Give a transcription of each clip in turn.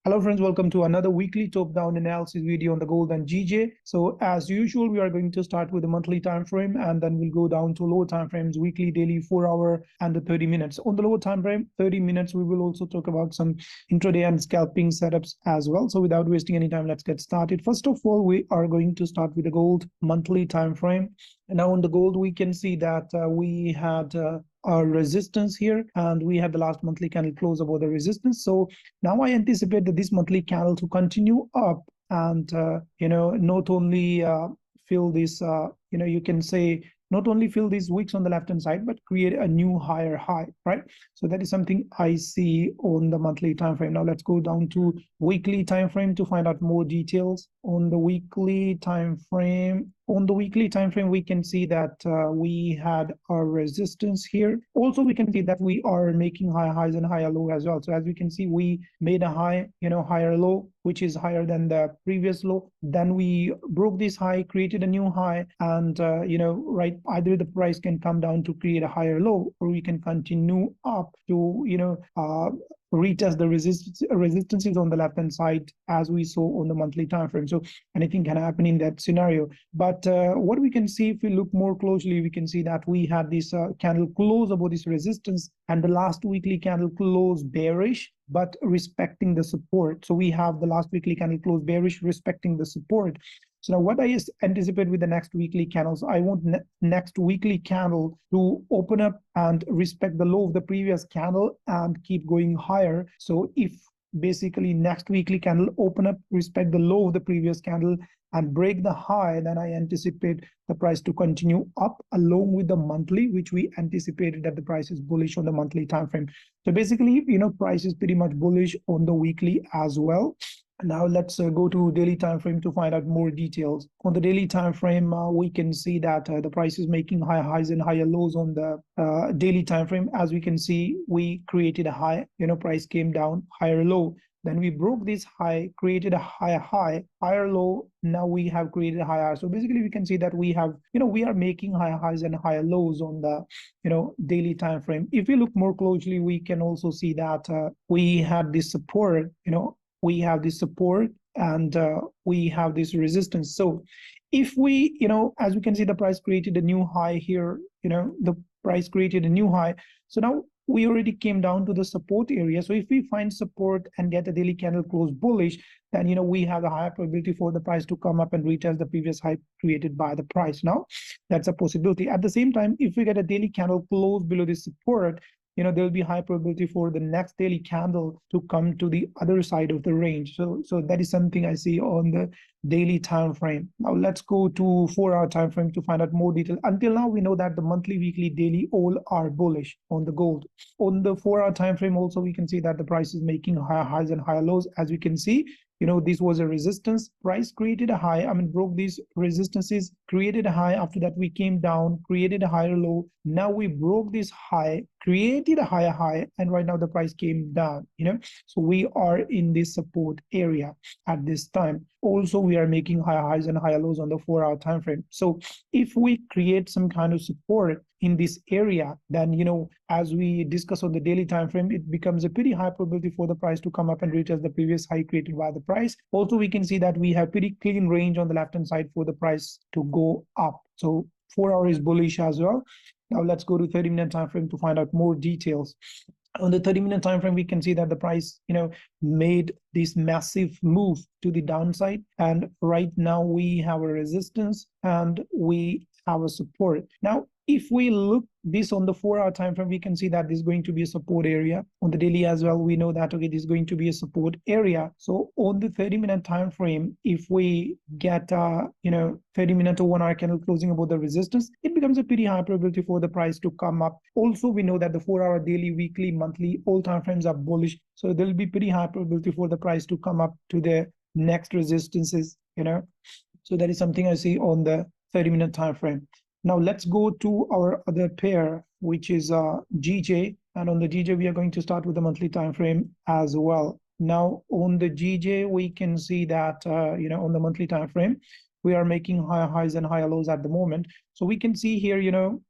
Hello friends, welcome to another weekly top-down analysis video on the gold and GJ. So as usual, we are going to start with the monthly time frame and then we'll go down to lower time frames, weekly, daily, 4-hour and the 30 minutes. On the lower time frame, 30 minutes, we will also talk about some intraday and scalping setups as well. So without wasting any time, let's get started. First of all, we are going to start with the gold monthly time frame. And now on the gold, we can see that we had our resistance here, and we had the last monthly candle close above the resistance. So now I anticipate that this monthly candle to continue up and not only fill this you can say not only fill these wicks on the left hand side, but create a new higher high, right? So that is something I see on the monthly time frame. Now let's go down to weekly time frame to find out more details on the weekly time frame. On the weekly time frame, we can see that we had our resistance here. Also, we can see that we are making higher highs and higher low as well. So as we can see, we made a high, higher low, which is higher than the previous low. Then we broke this high, created a new high, and right, either the price can come down to create a higher low, or we can continue up to retest the resistances on the left hand side as we saw on the monthly time frame. So anything can happen in that scenario. But what we can see, if we look more closely, we can see that we had this candle close above this resistance, and the last weekly candle close bearish but respecting the support. So we have the last weekly candle close bearish respecting the support. So now what I anticipate with the next weekly candles, I want next weekly candle to open up and respect the low of the previous candle and keep going higher. So if basically next weekly candle open up, respect the low of the previous candle and break the high, then I anticipate the price to continue up along with the monthly, which we anticipated that the price is bullish on the monthly time frame. So basically, price is pretty much bullish on the weekly as well. Now let's go to daily time frame to find out more details. On the daily time frame, we can see that the price is making higher highs and higher lows on the daily time frame. As we can see, we created a high, price came down, higher low. Then we broke this high, created a higher high, higher low. Now we have created a higher. So basically we can see that we have, we are making higher highs and higher lows on the, daily time frame. If we look more closely, we can also see that we have this support, we have this support and we have this resistance. So if we, as we can see, the price created a new high here, the price created a new high. So now we already came down to the support area. So if we find support and get a daily candle close bullish, then we have a higher probability for the price to come up and retest the previous high created by the price. Now that's a possibility. At the same time, if we get a daily candle close below this support, there will be high probability for the next daily candle to come to the other side of the range. So that is something I see on the daily time frame. Now let's go to 4-hour time frame to find out more detail. Until now, we know that the monthly, weekly, daily all are bullish on the gold. On the 4-hour time frame also, we can see that the price is making higher highs and higher lows. As we can see, this was a resistance, price created a high, broke these resistances, created a high. After that, we came down, created a higher low. Now we broke this high, created a higher high, and right now the price came down, so we are in this support area at this time. Also, we are making higher highs and higher lows on the 4-hour time frame. So if we create some kind of support in this area, then as we discuss on the daily time frame, it becomes a pretty high probability for the price to come up and retest the previous high created by the price. Also, we can see that we have pretty clean range on the left hand side for the price to go up. So 4-hour is bullish as well. Now let's go to 30-minute time frame to find out more details. On the 30-minute time frame, we can see that the price, made this massive move to the downside. And right now we have a resistance and we have a support. Now, if we look this on the 4-hour time frame, we can see that this is going to be a support area. On the daily as well, we know that, okay, this is going to be a support area. So on the 30-minute time frame, if we get 30-minute or 1-hour candle closing above the resistance, it becomes a pretty high probability for the price to come up. Also, we know that the 4-hour, daily, weekly, monthly, all time frames are bullish. So there will be pretty high probability for the price to come up to the next resistances, So that is something I see on the 30-minute time frame. Now let's go to our other pair, which is GJ. And on the GJ, we are going to start with the monthly time frame as well. Now on the GJ, we can see that, on the monthly time frame, we are making higher highs and higher lows at the moment. So we can see here,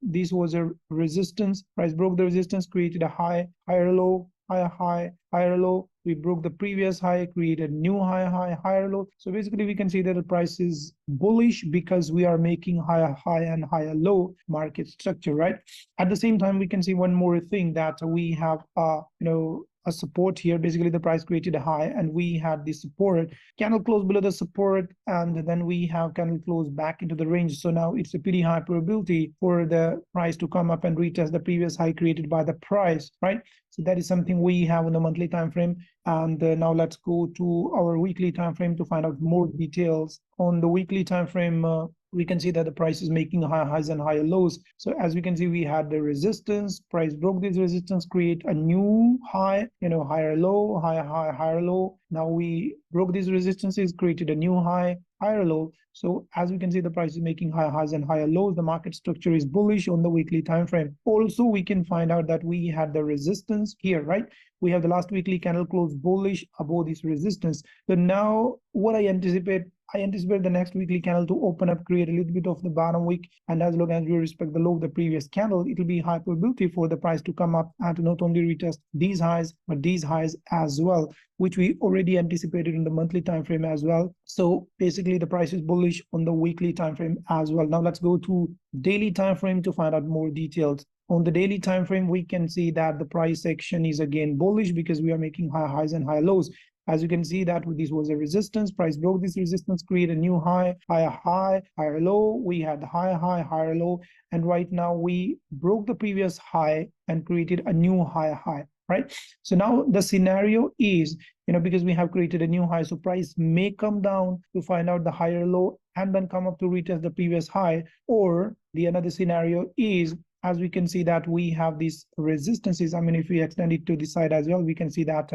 this was a resistance. Price broke the resistance, created a high, higher low, higher high, higher low. we broke the previous high, created new high, higher low. So basically we can see that the price is bullish because we are making higher high and higher low market structure, right? At the same time, we can see one more thing, that we have a support here. Basically the price created a high and we had the support, candle close below the support, and then we have candle close back into the range. So now it's a pretty high probability for the price to come up and retest the previous high created by the price, right? So that is something we have on the monthly time frame. And now let's go to our weekly time frame to find out more details. On the weekly time frame, we can see that the price is making higher highs and higher lows. So as we can see, we had the resistance, price broke this resistance, create a new high, higher low, higher high, higher low. Now we broke these resistances, created a new high, higher low. So as we can see, the price is making higher highs and higher lows. The market structure is bullish on the weekly time frame. Also, we can find out that we had the resistance here, right? We have the last weekly candle close bullish above this resistance. So now what I anticipate the next weekly candle to open up, create a little bit of the bottom wick, and as long as we respect the low of the previous candle, it will be high probability for the price to come up and to not only retest these highs but these highs as well, which we already anticipated in the monthly time frame as well. So basically the price is bullish on the weekly time frame as well. Now let's go to daily time frame to find out more details. On the daily time frame, we can see that the price action is again bullish because we are making higher highs and higher lows. As you can see that this was a resistance, price broke this resistance, create a new high, higher high, higher low. We had higher high, higher low, and right now we broke the previous high and created a new higher high, right? So now the scenario is, because we have created a new high, so price may come down to find out the higher low and then come up to retest the previous high. Or the another scenario is, as we can see that we have these resistances. If we extend it to the side as well, we can see that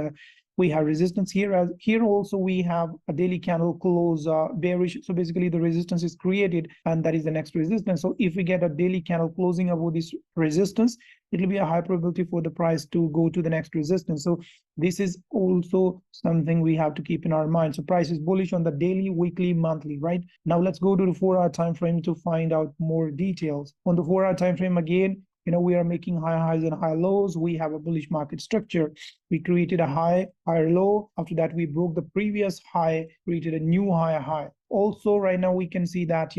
we have resistance here. Here also we have a daily candle close bearish. So basically the resistance is created and that is the next resistance. So if we get a daily candle closing above this resistance, it will be a high probability for the price to go to the next resistance. So this is also something we have to keep in our mind. So price is bullish on the daily, weekly, monthly, right? Now let's go to the 4-hour time frame to find out more details. On the 4-hour time frame, again, we are making higher highs and higher lows. We have a bullish market structure. We created a high, higher low. After that, we broke the previous high, created a new higher high. Also, right now we can see that,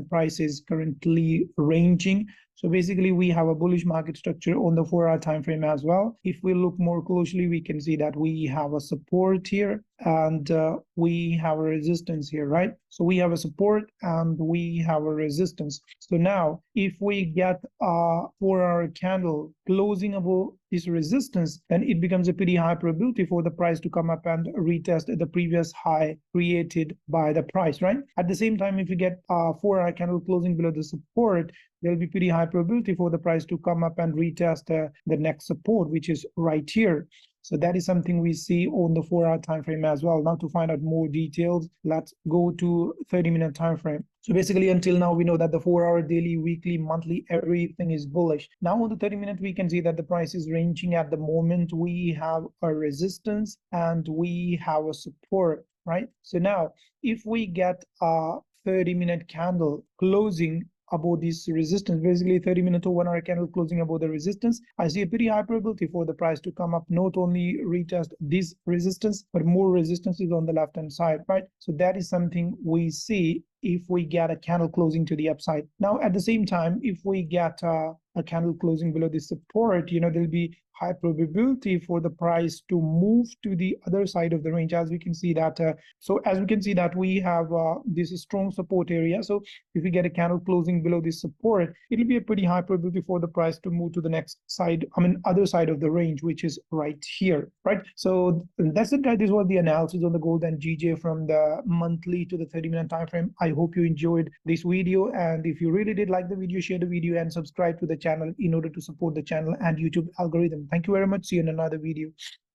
price is currently ranging. So basically we have a bullish market structure on the 4-hour time frame as well. If we look more closely, we can see that we have a support here and we have a resistance here, right? So we have a support and we have a resistance. So now if we get a 4-hour candle closing above this resistance, then it becomes a pretty high probability for the price to come up and retest the previous high created by the price, right? At the same time, if we get a 4-hour candle closing below the support, there'll be pretty high probability for the price to come up and retest the next support, which is right here. So that is something we see on the 4-hour time frame as well. Now to find out more details, let's go to 30-minute time frame. So basically until now, we know that the 4-hour, daily, weekly, monthly, everything is bullish. Now on the 30-minute, we can see that the price is ranging at the moment. We have a resistance and we have a support, right? So now if we get a 30-minute candle closing above this resistance, basically 30-minute or 1-hour candle closing above the resistance, I see a pretty high probability for the price to come up, not only retest this resistance, but more resistance is on the left hand side, right? So that is something we see if we get a candle closing to the upside. Now at the same time, if we get a candle closing below this support, there'll be high probability for the price to move to the other side of the range. As we can see that we have this strong support area. So if we get a candle closing below this support, it'll be a pretty high probability for the price to move to the next side, other side of the range, which is right here, right? So that's it, guys. This was the analysis on the gold and GJ from the monthly to the 30-minute time frame. I hope you enjoyed this video, and if you really did like the video, share the video and subscribe to the channel in order to support the channel and YouTube algorithm. Thank you very much. See you in another video.